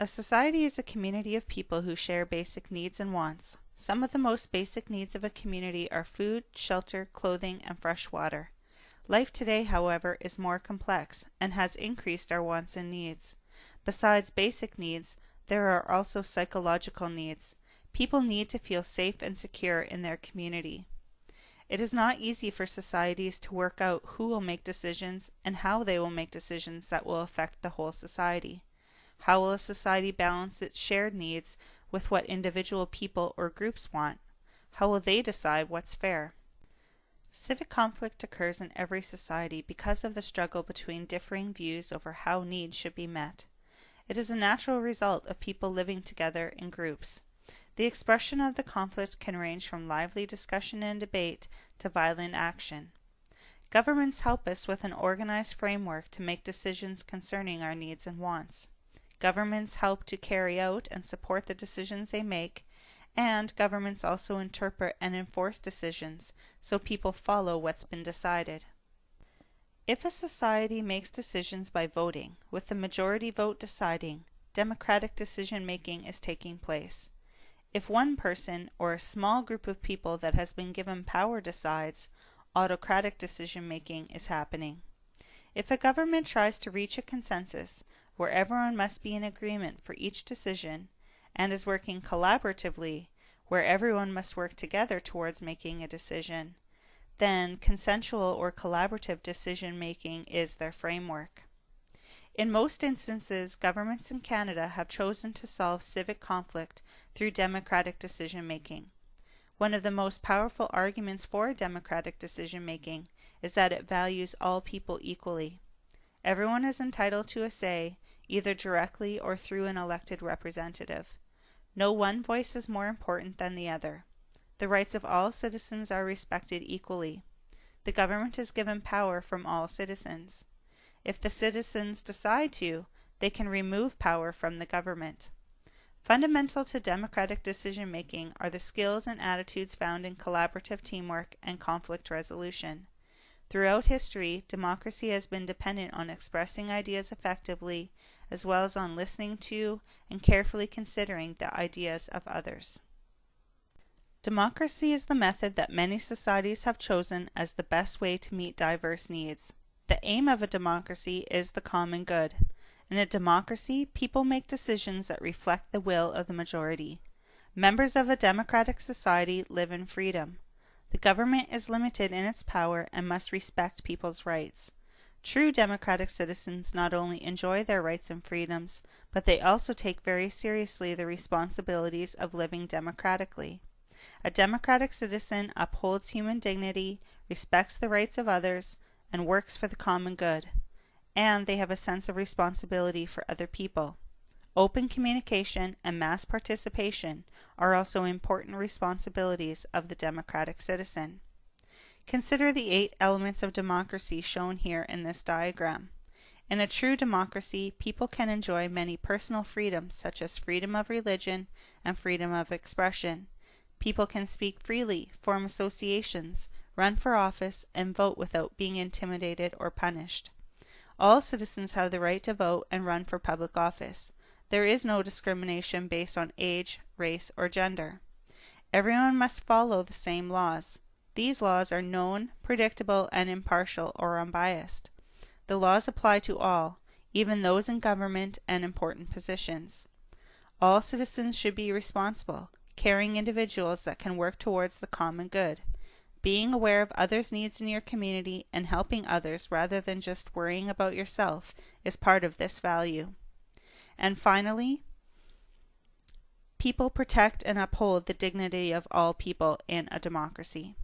A society is a community of people who share basic needs and wants. Some of the most basic needs of a community are food, shelter, clothing, and fresh water. Life today, however, is more complex and has increased our wants and needs. Besides basic needs, there are also psychological needs. People need to feel safe and secure in their community. It is not easy for societies to work out who will make decisions and how they will make decisions that will affect the whole society. How will a society balance its shared needs with what individual people or groups want? How will they decide what's fair? Civic conflict occurs in every society because of the struggle between differing views over how needs should be met. It is a natural result of people living together in groups. The expression of the conflict can range from lively discussion and debate to violent action. Governments help us with an organized framework to make decisions concerning our needs and wants. Governments help to carry out and support the decisions they make, and governments also interpret and enforce decisions so people follow what's been decided. If a society makes decisions by voting, with the majority vote deciding, democratic decision-making is taking place. If one person or a small group of people that has been given power decides, autocratic decision-making is happening. If a government tries to reach a consensus where everyone must be in agreement for each decision, and is working collaboratively, where everyone must work together towards making a decision, then consensual or collaborative decision-making is their framework. In most instances, governments in Canada have chosen to solve civic conflict through democratic decision-making. One of the most powerful arguments for democratic decision-making is that it values all people equally. Everyone is entitled to a say, either directly or through an elected representative. No one voice is more important than the other. The rights of all citizens are respected equally. The government is given power from all citizens. If the citizens decide to, they can remove power from the government. Fundamental to democratic decision-making are the skills and attitudes found in collaborative teamwork and conflict resolution. Throughout history, democracy has been dependent on expressing ideas effectively, as well as on listening to and carefully considering the ideas of others. Democracy is the method that many societies have chosen as the best way to meet diverse needs. The aim of a democracy is the common good. In a democracy, people make decisions that reflect the will of the majority. Members of a democratic society live in freedom. The government is limited in its power and must respect people's rights. True democratic citizens not only enjoy their rights and freedoms, but they also take very seriously the responsibilities of living democratically. A democratic citizen upholds human dignity, respects the rights of others, and works for the common good. And they have a sense of responsibility for other people. Open communication and mass participation are also important responsibilities of the democratic citizen. Consider the 8 elements of democracy shown here in this diagram. In a true democracy, people can enjoy many personal freedoms such as freedom of religion and freedom of expression. People can speak freely, form associations, run for office, and vote without being intimidated or punished. All citizens have the right to vote and run for public office. There is no discrimination based on age, race, or gender. Everyone must follow the same laws. These laws are known, predictable, and impartial or unbiased. The laws apply to all, even those in government and important positions. All citizens should be responsible, caring individuals that can work towards the common good. Being aware of others' needs in your community and helping others rather than just worrying about yourself is part of this value. And finally, people protect and uphold the dignity of all people in a democracy.